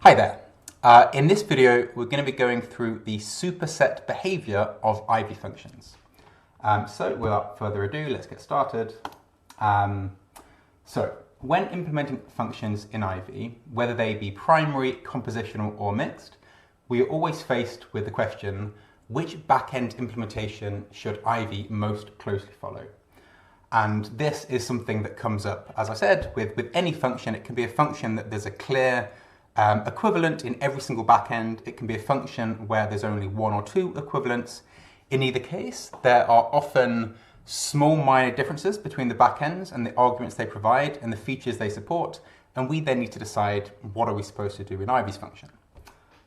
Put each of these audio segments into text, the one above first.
Hi there. In this video, we're going to be going through the superset behavior of IV functions. So without further ado, let's get started. So when implementing functions in IV, whether they be primary, compositional, or mixed, we are always faced with the question, which back-end implementation should IV most closely follow? And this is something that comes up, as I said, with any function. It can be a function that there's a clear equivalent in every single backend. It can be a function where there's only one or two equivalents. In either case, there are often small minor differences between the backends and the arguments they provide and the features they support, and we then need to decide what are we supposed to do in IV's function.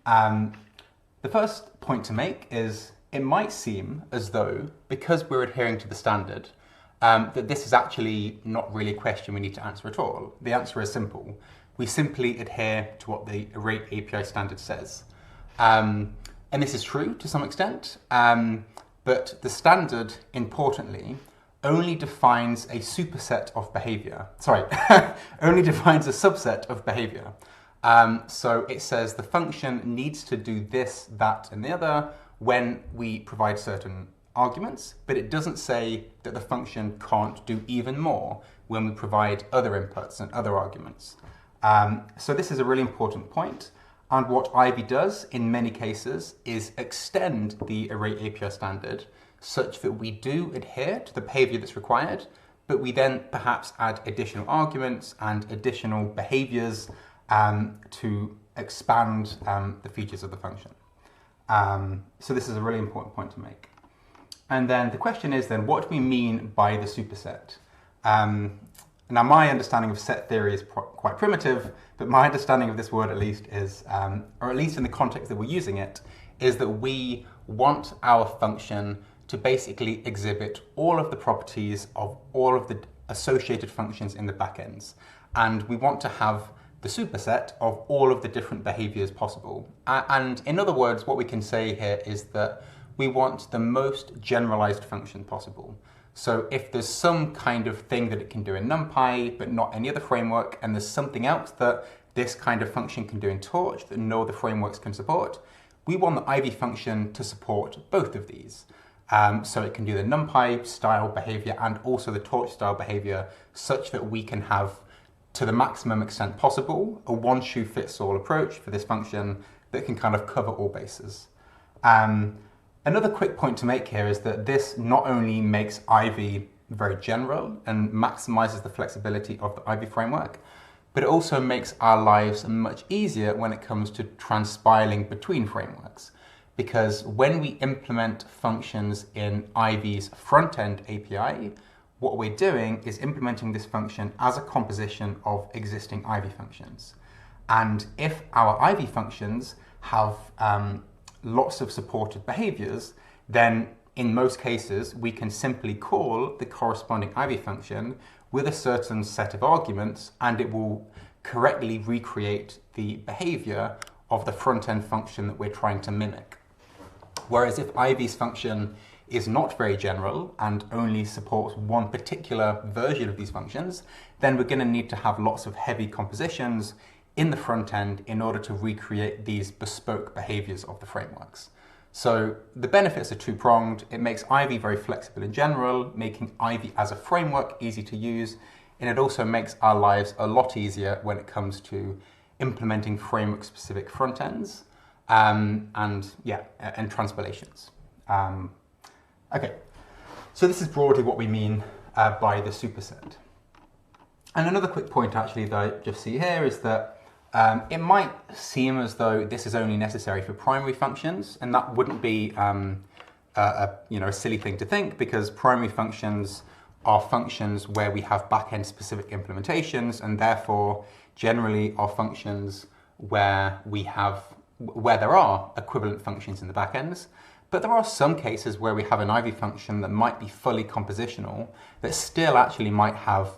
The first point to make is it might seem as though, because we're adhering to the standard, that this is actually not really a question we need to answer at all. The answer is simple. We simply adhere to what the Array API standard says. And this is true to some extent, but the standard, importantly, only defines a superset of behavior. Sorry, only defines a subset of behavior. So it says the function needs to do this, that, and the other when we provide certain arguments, but it doesn't say that the function can't do even more when we provide other inputs and other arguments. So this is a really important point, and what Ivy does in many cases is extend the Array API standard such that we do adhere to the behavior that's required, but we then perhaps add additional arguments and additional behaviors to expand the features of the function. So this is a really important point to make. And then the question is then, what do we mean by the superset? Now, my understanding of set theory is quite primitive, but my understanding of this word at least is, or at least in the context that we're using it, is that we want our function to basically exhibit all of the properties of all of the associated functions in the backends. And we want to have the superset of all of the different behaviors possible. And in other words, what we can say here is that we want the most generalized function possible. So if there's some kind of thing that it can do in NumPy, but not any other framework, and there's something else that this kind of function can do in Torch that no other frameworks can support, we want the Ivy function to support both of these. So it can do the NumPy style behavior and also the Torch style behavior such that we can have, to the maximum extent possible, a one-shoe-fits-all approach for this function that can kind of cover all bases. Another quick point to make here is that this not only makes Ivy very general and maximizes the flexibility of the Ivy framework, but it also makes our lives much easier when it comes to transpiling between frameworks. Because when we implement functions in Ivy's front-end API, what we're doing is implementing this function as a composition of existing Ivy functions. And if our Ivy functions have lots of supported behaviors, then in most cases we can simply call the corresponding Ivy function with a certain set of arguments, and it will correctly recreate the behavior of the front-end function that we're trying to mimic. Whereas if Ivy's function is not very general and only supports one particular version of these functions, then we're going to need to have lots of heavy compositions in the front end in order to recreate these bespoke behaviors of the frameworks. So the benefits are two-pronged. It makes Ivy very flexible in general, making Ivy as a framework easy to use, and it also makes our lives a lot easier when it comes to implementing framework-specific front ends and transpilations. Okay, so this is broadly what we mean by the superset. And another quick point actually that I just see here is that it might seem as though this is only necessary for primary functions, and that wouldn't be a silly thing to think, because primary functions are functions where we have backend specific implementations, and therefore generally are functions where there are equivalent functions in the backends. But there are some cases where we have an Ivy function that might be fully compositional that still actually might have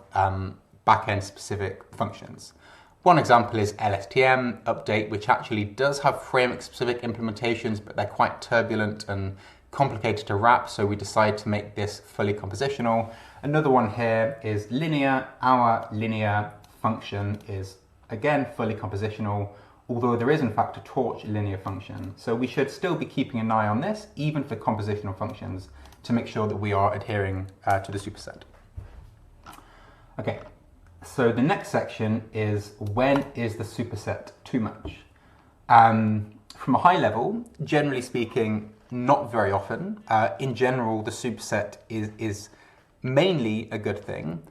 backend specific functions. One example is LSTM update, which actually does have framework-specific implementations, but they're quite turbulent and complicated to wrap, so we decide to make this fully compositional. Another one here is linear. Our linear function is, again, fully compositional, although there is in fact a torch linear function. So we should still be keeping an eye on this, even for compositional functions, to make sure that we are adhering to the superset. Okay, so the next section is, when is the superset too much? From a high level, generally speaking, not very often. In general, the superset is mainly a good thing,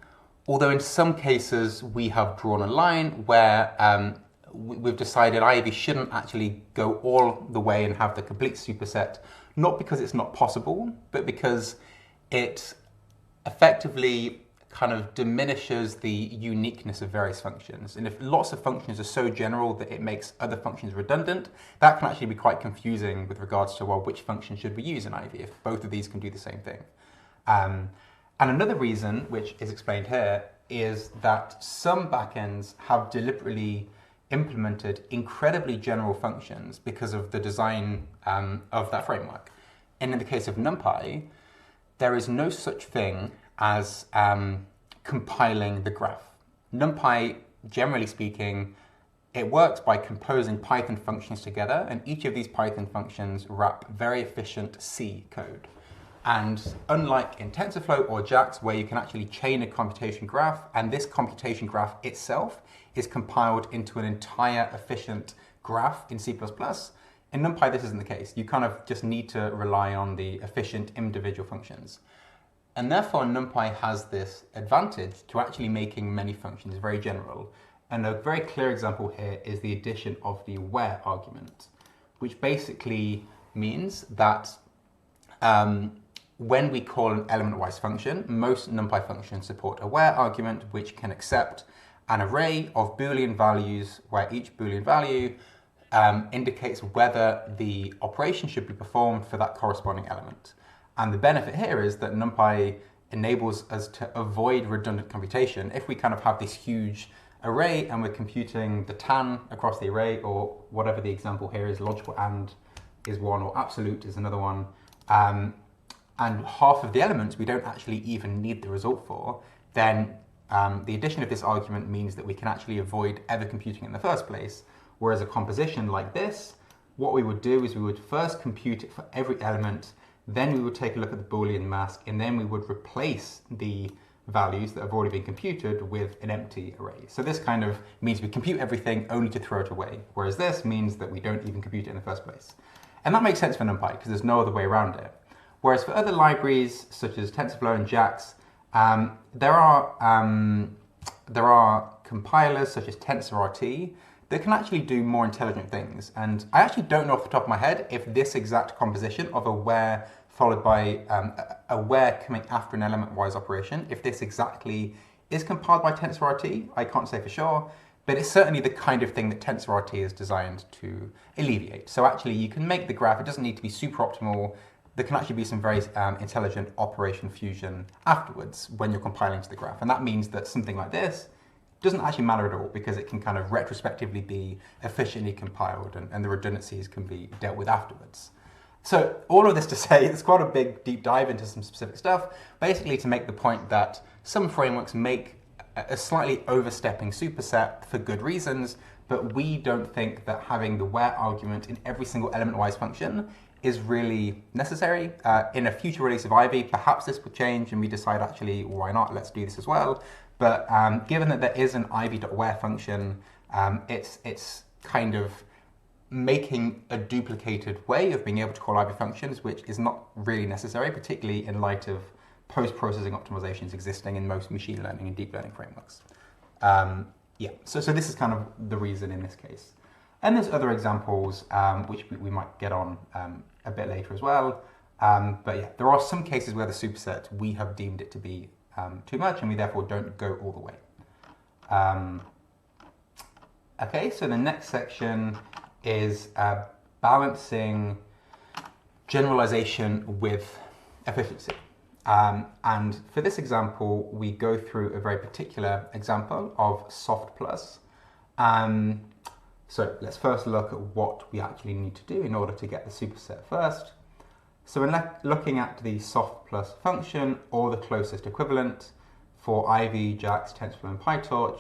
although in some cases we have drawn a line where we've decided Ivy shouldn't actually go all the way and have the complete superset, not because it's not possible, but because it effectively kind of diminishes the uniqueness of various functions. And if lots of functions are so general that it makes other functions redundant, that can actually be quite confusing with regards to, well, which function should we use in Ivy if both of these can do the same thing. And another reason, which is explained here, is that some backends have deliberately implemented incredibly general functions because of the design of that framework. And in the case of NumPy, there is no such thing as compiling the graph. NumPy, generally speaking, it works by composing Python functions together, and each of these Python functions wrap very efficient C code. And unlike in TensorFlow or JAX, where you can actually chain a computation graph, and this computation graph itself is compiled into an entire efficient graph in C++, in NumPy this isn't the case. You kind of just need to rely on the efficient individual functions. And therefore NumPy has this advantage to actually making many functions very general. And a very clear example here is the addition of the where argument, which basically means that when we call an element-wise function, most NumPy functions support a where argument, which can accept an array of Boolean values where each Boolean value indicates whether the operation should be performed for that corresponding element. And the benefit here is that NumPy enables us to avoid redundant computation. If we kind of have this huge array and we're computing the tan across the array, or whatever the example here is, logical and is one, or absolute is another one, and half of the elements we don't actually even need the result for, then the addition of this argument means that we can actually avoid ever computing in the first place. Whereas a composition like this, what we would do is we would first compute it for every element, then we would take a look at the Boolean mask, and then we would replace the values that have already been computed with an empty array. So this kind of means we compute everything only to throw it away, whereas this means that we don't even compute it in the first place. And that makes sense for NumPy because there's no other way around it. Whereas for other libraries such as TensorFlow and JAX, there are compilers such as TensorRT that can actually do more intelligent things. And I actually don't know off the top of my head if this exact composition of a where followed by a where coming after an element-wise operation, if this exactly is compiled by TensorRT, I can't say for sure, but it's certainly the kind of thing that TensorRT is designed to alleviate. So actually you can make the graph, it doesn't need to be super optimal, there can actually be some very intelligent operation fusion afterwards when you're compiling to the graph. And that means that something like this doesn't actually matter at all because it can kind of retrospectively be efficiently compiled and the redundancies can be dealt with afterwards. So all of this to say, it's quite a big deep dive into some specific stuff, basically to make the point that some frameworks make a slightly overstepping superset for good reasons, but we don't think that having the where argument in every single element-wise function is really necessary. In a future release of Ivy, perhaps this would change and we decide actually, why not, let's do this as well. But given that there is an ivy.where function, it's kind of making a duplicated way of being able to call Ivy functions, which is not really necessary, particularly in light of post-processing optimizations existing in most machine learning and deep learning frameworks. Yeah, so this is kind of the reason in this case. And there's other examples which we might get on a bit later as well. But yeah, there are some cases where the superset, we have deemed it to be too much and we therefore don't go all the way. Okay, so the next section is balancing generalization with efficiency. And for this example, we go through a very particular example of soft plus. So let's first look at what we actually need to do in order to get the superset first. So when looking at the soft plus function or the closest equivalent for Ivy, JAX, TensorFlow, and PyTorch,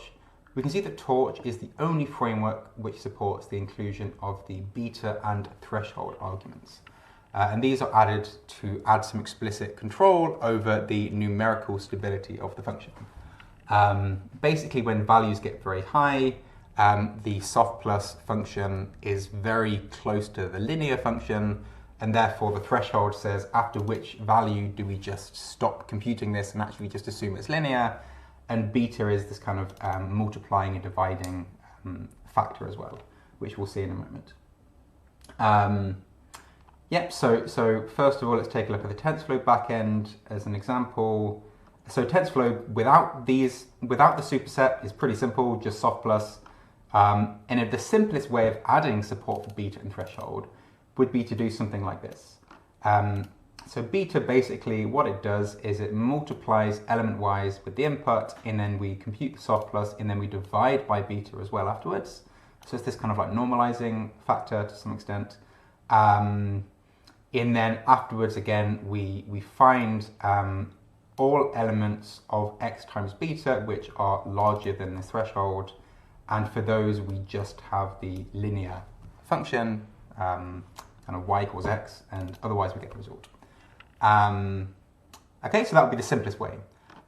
we can see that Torch is the only framework which supports the inclusion of the beta and threshold arguments. And these are added to add some explicit control over the numerical stability of the function. Basically, when values get very high, the soft plus function is very close to the linear function, and therefore the threshold says after which value do we just stop computing this and actually just assume it's linear, and beta is this kind of multiplying and dividing factor as well, which we'll see in a moment. So first of all, let's take a look at the TensorFlow backend as an example. So TensorFlow without the superset is pretty simple, just soft plus. And the simplest way of adding support for beta and threshold would be to do something like this. So beta, basically what it does is it multiplies element-wise with the input, and then we compute the soft plus, and then we divide by beta as well afterwards. So it's this kind of like normalizing factor to some extent. And then afterwards, again, we find all elements of x times beta which are larger than the threshold. And for those, we just have the linear function, kind of y equals x, and otherwise we get the result. Okay, so that would be the simplest way.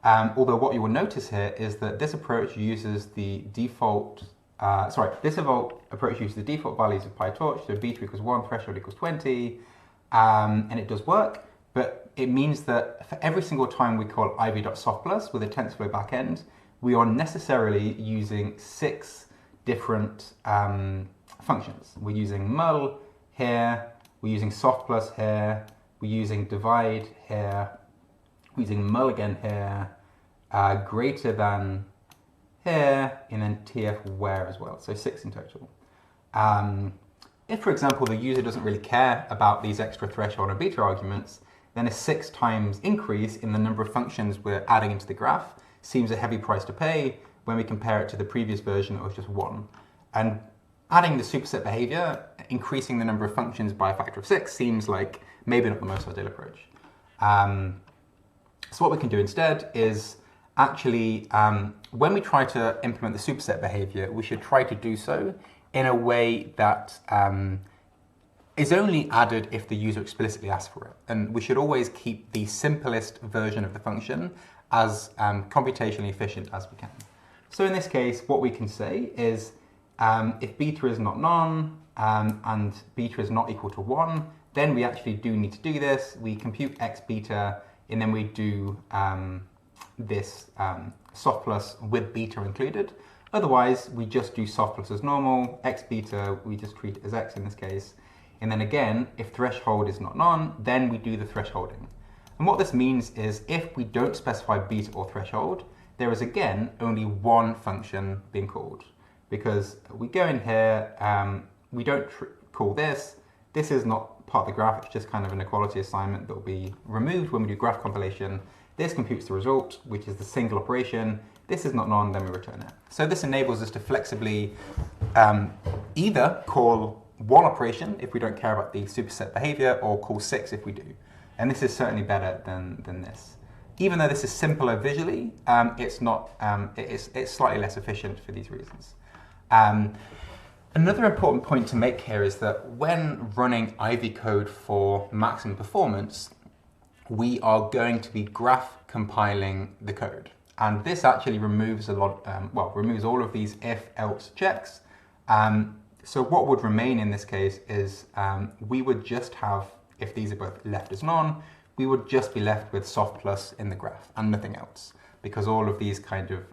Although what you will notice here is that this approach uses the default, approach uses the default values of PyTorch, so beta equals 1, threshold equals 20, and it does work, but it means that for every single time we call iv.softplus with a TensorFlow backend, we are necessarily using 6 different functions. We're using mul here, we're using softplus here, we're using divide here, we're using mul again here, greater than here, and then tf where as well, so 6 in total. If, for example, the user doesn't really care about these extra threshold and beta arguments, then a 6 times increase in the number of functions we're adding into the graph seems a heavy price to pay when we compare it to the previous version of just 1. And adding the superset behavior, increasing the number of functions by a factor of 6, seems like maybe not the most ideal approach. So what we can do instead is actually, when we try to implement the superset behavior, we should try to do so in a way that is only added if the user explicitly asks for it. And we should always keep the simplest version of the function as computationally efficient as we can. So in this case, what we can say is if beta is not none and beta is not equal to 1, then we actually do need to do this. We compute x beta, and then we do this soft plus with beta included. Otherwise, we just do soft plus as normal. X beta, we just treat it as x in this case. And then again, if threshold is not none, then we do the thresholding. And what this means is if we don't specify beta or threshold, there is again only one function being called. Because we go in here, we don't call this. This is not part of the graph, it's just kind of an equality assignment that will be removed when we do graph compilation. This computes the result, which is the single operation. This is not none, then we return it. So this enables us to flexibly either call one operation if we don't care about the superset behavior, or call 6 if we do. And this is certainly better than this. Even though this is simpler visually, it's slightly less efficient for these reasons. Another important point to make here is that when running Ivy code for maximum performance, we are going to be graph compiling the code. And this actually removes removes all of these if-else checks. So what would remain in this case is we would just have, if these are both left as none, we would just be left with soft plus in the graph and nothing else, because all of these kind of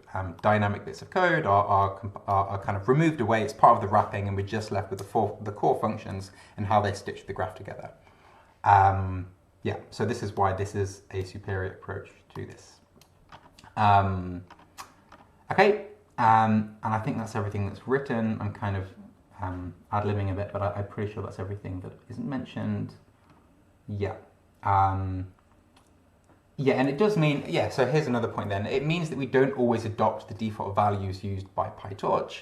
dynamic bits of code are kind of removed away. It's part of the wrapping, and we're just left with the core functions and how they stitch the graph together. Yeah, so this is why this is a superior approach to this. Okay, and I think that's everything that's written. I'm kind of ad-libbing a bit, but I'm pretty sure that's everything that isn't mentioned. Yeah. Yeah, and it does mean, yeah, so here's another point then. It means that we don't always adopt the default values used by PyTorch,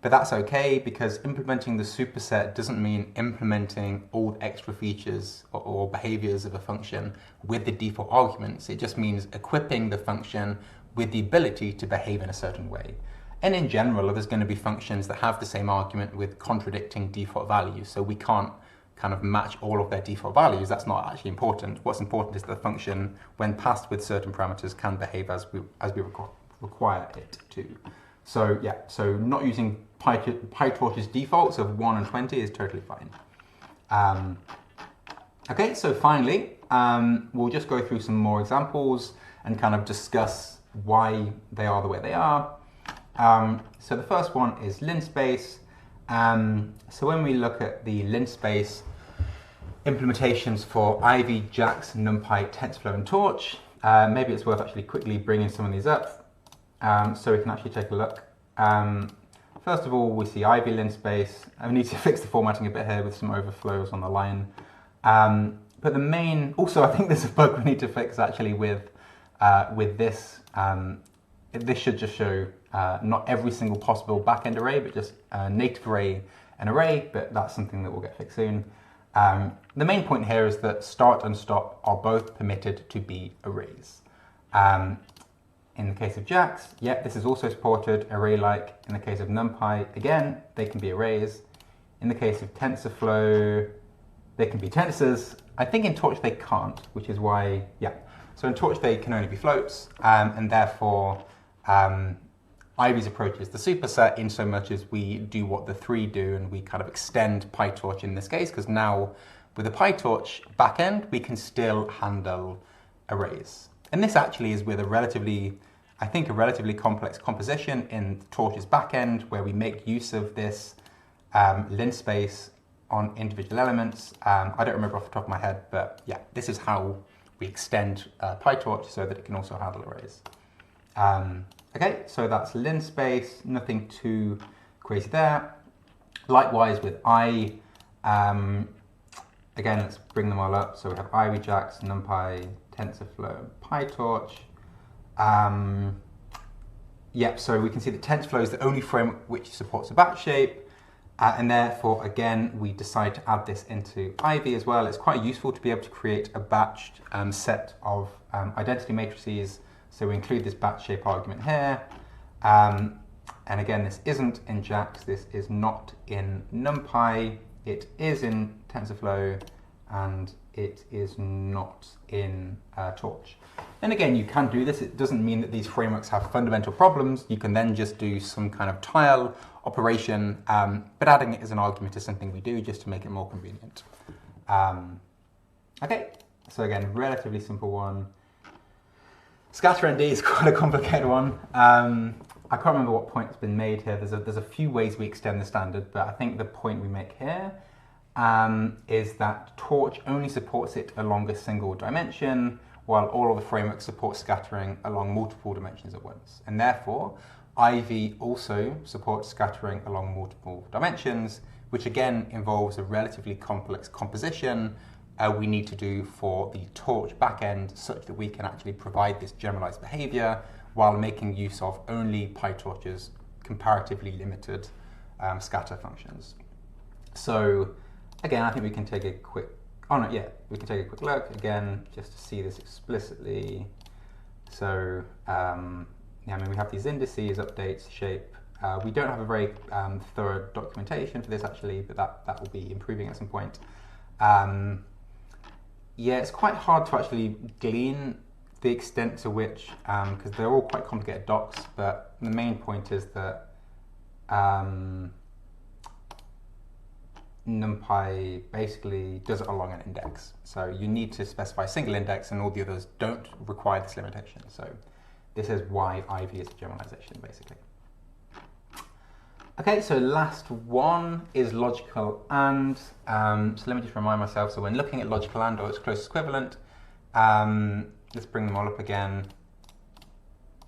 but that's okay, because implementing the superset doesn't mean implementing all the extra features or behaviors of a function with the default arguments. It just means equipping the function with the ability to behave in a certain way. And in general, there's going to be functions that have the same argument with contradicting default values. So we can't kind of match all of their default values. That's not actually important. What's important is that the function, when passed with certain parameters, can behave as we require it to. So yeah, so not using PyTorch's defaults of 1 and 20 is totally fine. Okay, so finally, we'll just go through some more examples and kind of discuss why they are the way they are. So the first one is linspace. So when we look at the linspace implementations for Ivy, JAX, NumPy, TensorFlow, and Torch, maybe it's worth actually quickly bringing some of these up so we can actually take a look. First of all, we see Ivy linspace. I need to fix the formatting a bit here with some overflows on the line. But the main, also I think there's a bug we need to fix actually with this. This should just show not every single possible backend array, but just a native array and array, but that's something that we'll get fixed soon. The main point here is that start and stop are both permitted to be arrays. In the case of JAX, yeah, this is also supported, array-like. In the case of NumPy, again, they can be arrays. In the case of TensorFlow, they can be tensors. I think in Torch they can't, which is why, yeah. So in Torch they can only be floats, and therefore Ivy's approach is the superset in so much as we do what the three do, and we kind of extend PyTorch in this case, because now with the PyTorch backend, we can still handle arrays. And this actually is with a relatively complex composition in Torch's backend, where we make use of this linspace on individual elements. I don't remember off the top of my head, but yeah, this is how we extend PyTorch so that it can also handle arrays. Okay, so that's linspace, nothing too crazy there. Likewise with I, again, let's bring them all up. So we have Ivy, JAX, NumPy, TensorFlow, PyTorch. Yep, so we can see that TensorFlow is the only framework which supports a batch shape. And therefore, again, we decide to add this into Ivy as well. It's quite useful to be able to create a batched set of identity matrices. So we include this batch shape argument here. And again, this isn't in JAX, this is not in NumPy, it is in TensorFlow, and it is not in Torch. And again, you can do this. It doesn't mean that these frameworks have fundamental problems. You can then just do some kind of tile operation, but adding it as an argument is something we do just to make it more convenient. Okay, so again, relatively simple one. Scatter ND is quite a complicated one. I can't remember what point has been made here. There's a few ways we extend the standard, but I think the point we make here is that Torch only supports it along a single dimension, while all of the frameworks support scattering along multiple dimensions at once. And therefore, Ivy also supports scattering along multiple dimensions, which again involves a relatively complex composition we need to do for the Torch backend such that we can actually provide this generalized behavior while making use of only PyTorch's comparatively limited scatter functions. So again, I think we can take a quick, we can take a quick look again just to see this explicitly. So yeah, I mean, we have these indices, updates, shape. We don't have a very thorough documentation for this actually, but that will be improving at some point. Yeah, it's quite hard to actually glean the extent to which, because they're all quite complicated docs, but the main point is that NumPy basically does it along an index. So you need to specify a single index and all the others don't require this limitation. So this is why Ivy is a generalization, basically. Okay, so last one is logical and. So let me just remind myself, so when looking at logical and or its closest equivalent, let's bring them all up again.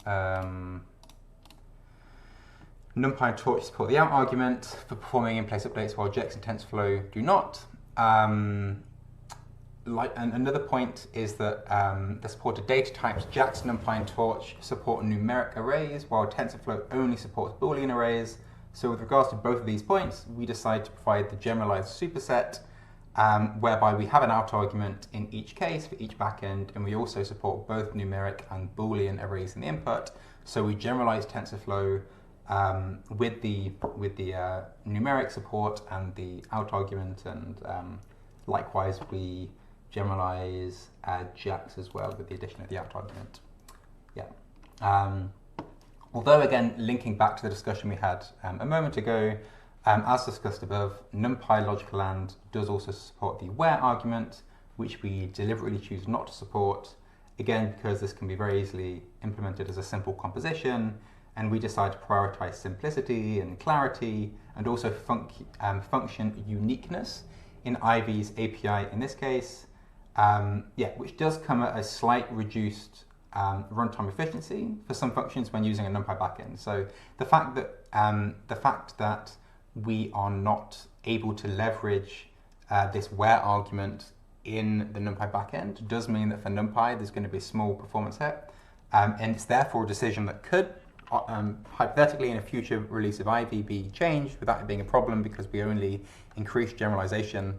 NumPy and Torch support the out argument for performing in-place updates, while JAX and TensorFlow do not. And another point is that the supported data types, JAX, NumPy, and Torch support numeric arrays, while TensorFlow only supports Boolean arrays. So with regards to both of these points, we decide to provide the generalized superset, whereby we have an out argument in each case for each backend, and we also support both numeric and Boolean arrays in the input. So we generalize TensorFlow with the numeric support and the out argument, and likewise we generalize Jax as well with the addition of the out argument. Yeah. Although again, linking back to the discussion we had a moment ago, as discussed above, NumPy logical AND does also support the where argument, which we deliberately choose not to support, again because this can be very easily implemented as a simple composition, and we decide to prioritize simplicity and clarity, and also function uniqueness in Ivy's API in this case, which does come at a slight reduced runtime efficiency for some functions when using a NumPy backend. So the fact that we are not able to leverage this where argument in the NumPy backend does mean that for NumPy there's going to be a small performance hit, and it's therefore a decision that could hypothetically in a future release of Ivy be changed without it being a problem, because we only increase generalization,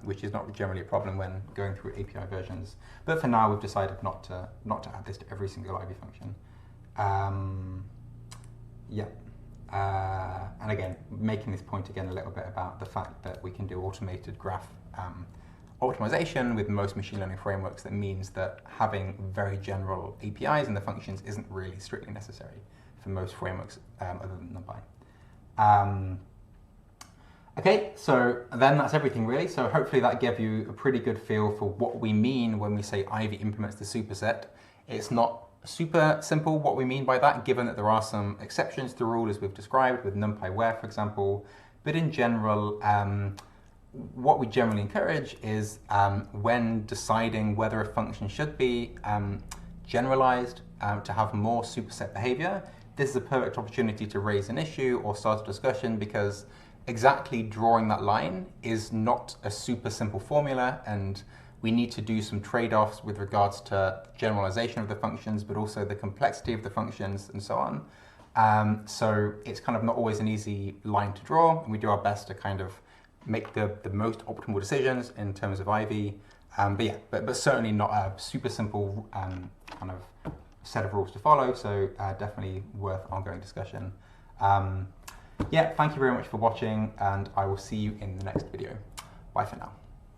which is not generally a problem when going through API versions. But for now we've decided not to add this to every single Ivy function. And again, making this point again a little bit about the fact that we can do automated graph optimization with most machine learning frameworks. That means that having very general APIs in the functions isn't really strictly necessary for most frameworks other than NumPy. Okay, so then that's everything really. So hopefully that gave you a pretty good feel for what we mean when we say Ivy implements the superset. It's not super simple what we mean by that, given that there are some exceptions to the rule as we've described with NumPy where, for example. But in general, what we generally encourage is when deciding whether a function should be generalized to have more superset behavior, this is a perfect opportunity to raise an issue or start a discussion, because exactly drawing that line is not a super simple formula, and we need to do some trade-offs with regards to generalization of the functions, but also the complexity of the functions and so on. So it's kind of not always an easy line to draw, and we do our best to kind of make the most optimal decisions in terms of Ivy. But certainly not a super simple kind of set of rules to follow, so definitely worth ongoing discussion. Thank you very much for watching, and I will see you in the next video. Bye for now.